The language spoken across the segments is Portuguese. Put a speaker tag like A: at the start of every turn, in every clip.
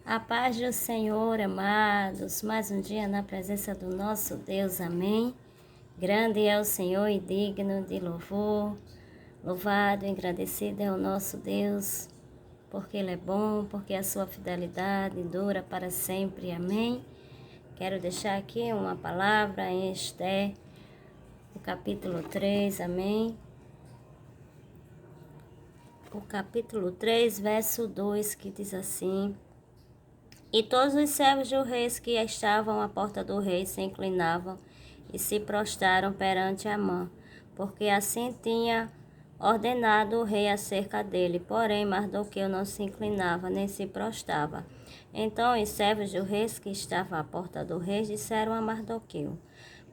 A: A paz do Senhor, amados, mais um dia na presença do nosso Deus, amém. Grande é o Senhor e digno de louvor, louvado e engrandecido é o nosso Deus, porque Ele é bom, porque a sua fidelidade dura para sempre, amém. Quero deixar aqui uma palavra em Esther, o capítulo 3, amém. O capítulo 3, verso 2, que diz assim: E todos os servos do rei que estavam à porta do rei se inclinavam e se prostraram perante Amã, porque assim tinha ordenado o rei acerca dele. Porém, Mardoqueu não se inclinava nem se prostrava. Então os servos do rei que estavam à porta do rei disseram a Mardoqueu: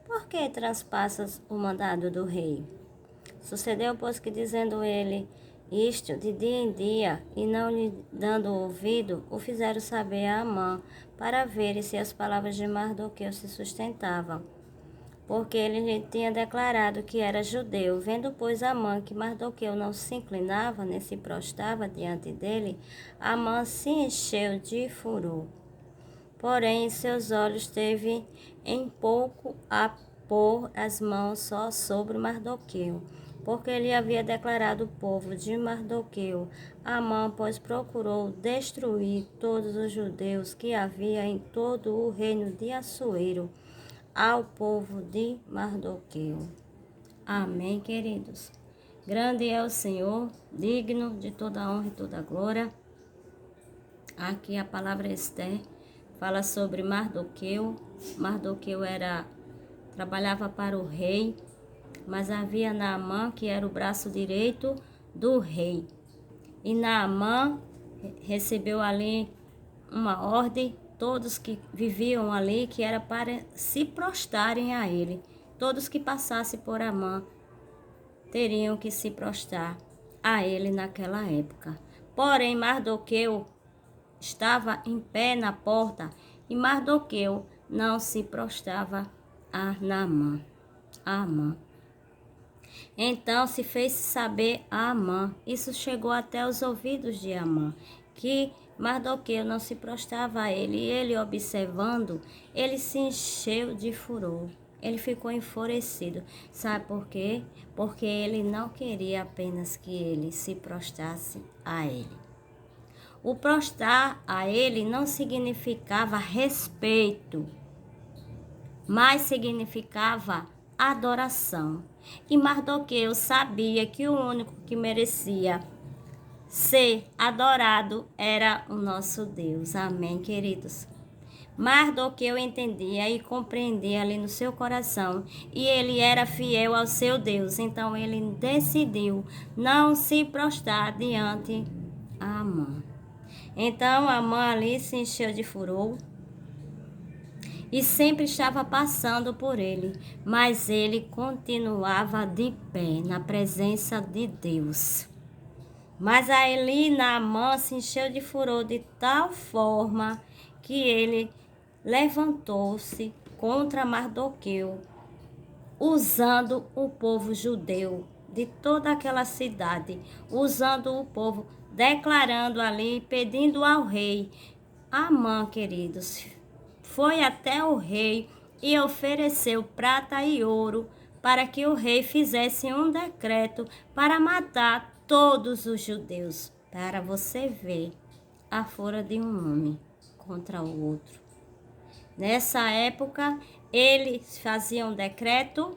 A: Por que transpassas o mandado do rei? Sucedeu, pois, que dizendo ele isto de dia em dia, e não lhe dando ouvido, o fizeram saber a Amã, para ver se as palavras de Mardoqueu se sustentavam. Porque ele lhe tinha declarado que era judeu. Vendo, pois, Amã que Mardoqueu não se inclinava, nem se prostrava diante dele, Amã se encheu de furor. Porém, em seus olhos teve em pouco a pôr as mãos só sobre Mardoqueu, porque ele havia declarado o povo de Mardoqueu. Amã, pois, procurou destruir todos os judeus que havia em todo o reino de Assuero, ao povo de Mardoqueu. Amém, queridos. Grande é o Senhor, digno de toda honra e toda glória. Aqui a palavra Esther fala sobre Mardoqueu. Mardoqueu trabalhava para o rei, mas havia Naamã, que era o braço direito do rei. E Naamã recebeu ali uma ordem, todos que viviam ali, que era para se prostrarem a ele. Todos que passassem por Amã teriam que se prostrar a ele naquela época. Porém, Mardoqueu estava em pé na porta e Mardoqueu não se prostrava a Naamã. Amã. Então se fez saber a Amã. Isso chegou até os ouvidos de Amã, que Mardoqueu não se prostrava a ele. E ele, observando, ele se encheu de furor. Ele ficou enfurecido. Sabe por quê? Porque ele não queria apenas que ele se prostrasse a ele. O prostrar a ele não significava respeito, mas significava adoração. E Mardoqueu sabia que o único que merecia ser adorado era o nosso Deus. Amém, queridos? Mardoqueu entendia e compreendia ali no seu coração, e ele era fiel ao seu Deus. Então ele decidiu não se prostrar diante de Amã. Então Amã ali se encheu de furor e sempre estava passando por ele, mas ele continuava de pé na presença de Deus. Mas ali Naamã se encheu de furor de tal forma que ele levantou-se contra Mardoqueu, usando o povo judeu de toda aquela cidade, usando o povo, declarando ali, pedindo ao rei. Amã, queridos, foi até o rei e ofereceu prata e ouro para que o rei fizesse um decreto para matar todos os judeus. Para você ver a fúria de um homem contra o outro. Nessa época, eles faziam um decreto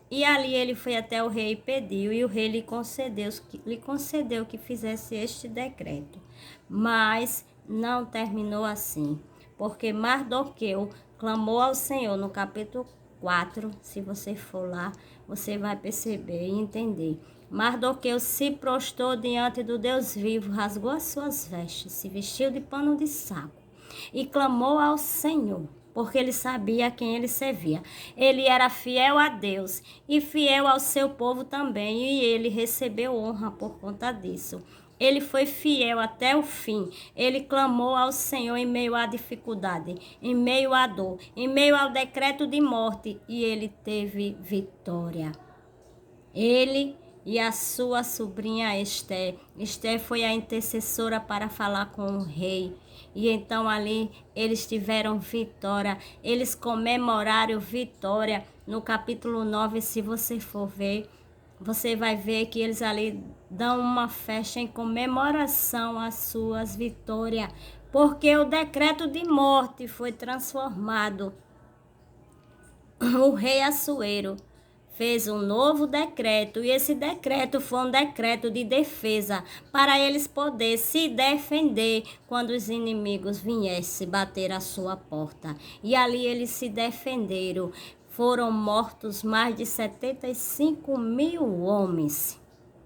A: e ali ele foi até o rei e pediu, e o rei lhe concedeu que fizesse este decreto. Mas não terminou assim, porque Mardoqueu clamou ao Senhor no capítulo 4, se você for lá, você vai perceber e entender. Mardoqueu se prostrou diante do Deus vivo, rasgou as suas vestes, se vestiu de pano de saco e clamou ao Senhor, porque ele sabia a quem ele servia. Ele era fiel a Deus e fiel ao seu povo também, e ele recebeu honra por conta disso. Ele foi fiel até o fim. Ele clamou ao Senhor em meio à dificuldade, em meio à dor, em meio ao decreto de morte, e ele teve vitória. Ele e a sua sobrinha Esther. Esther foi a intercessora para falar com o rei. E então ali eles tiveram vitória, eles comemoraram vitória. No capítulo 9, se você for ver, você vai ver que eles ali dão uma festa em comemoração às suas vitórias, porque o decreto de morte foi transformado. O rei Assuero fez um novo decreto, e esse decreto foi um decreto de defesa, para eles poderem se defender quando os inimigos viessem bater à sua porta. E ali eles se defenderam. Foram mortos mais de 75.000 homens,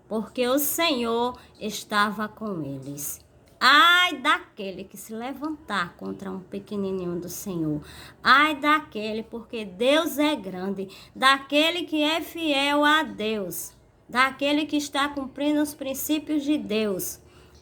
A: porque o Senhor estava com eles. Ai daquele que se levantar contra um pequenininho do Senhor. Ai daquele, porque Deus é grande. Daquele que é fiel a Deus. Daquele que está cumprindo os princípios de Deus.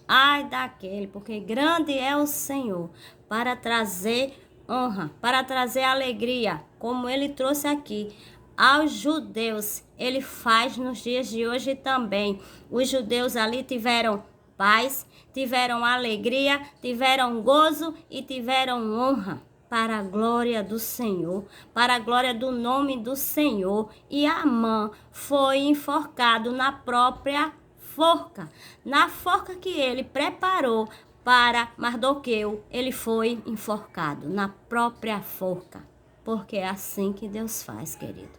A: Ai daquele, porque grande é o Senhor para trazer honra, para trazer alegria, como ele trouxe aqui aos judeus. Ele faz nos dias de hoje também. Os judeus ali tiveram paz, tiveram alegria, tiveram gozo e tiveram honra, para a glória do Senhor, para a glória do nome do Senhor. E Amã foi enforcado na própria forca, na forca que ele preparou para Mardoqueu. Ele foi enforcado na própria forca, porque é assim que Deus faz, querido.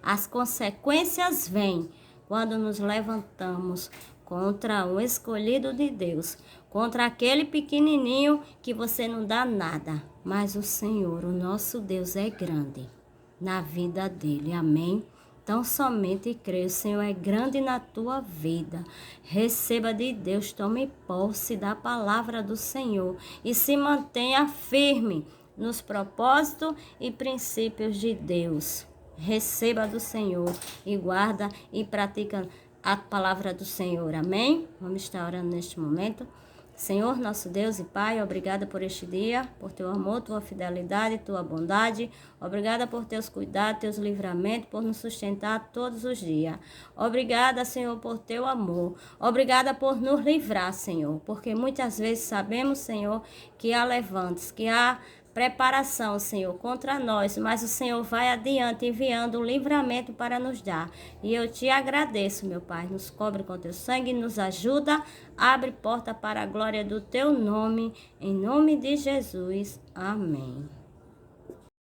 A: As consequências vêm quando nos levantamos contra o escolhido de Deus, contra aquele pequenininho que você não dá nada. Mas o Senhor, o nosso Deus, é grande na vida dele. Amém? Então somente creia, o Senhor é grande na tua vida. Receba de Deus, tome posse da palavra do Senhor e se mantenha firme nos propósitos e princípios de Deus. Receba do Senhor e guarda e pratica a palavra do Senhor. Amém? Vamos estar orando neste momento. Senhor, nosso Deus e Pai, obrigada por este dia, por teu amor, tua fidelidade, tua bondade. Obrigada por teus cuidados, teus livramentos, por nos sustentar todos os dias. Obrigada, Senhor, por teu amor. Obrigada por nos livrar, Senhor, porque muitas vezes sabemos, Senhor, que há levantes, que há preparação, Senhor, contra nós, mas o Senhor vai adiante enviando um livramento para nos dar. E eu te agradeço, meu Pai, nos cobre com teu sangue, nos ajuda, abre porta para a glória do teu nome, em nome de Jesus. Amém.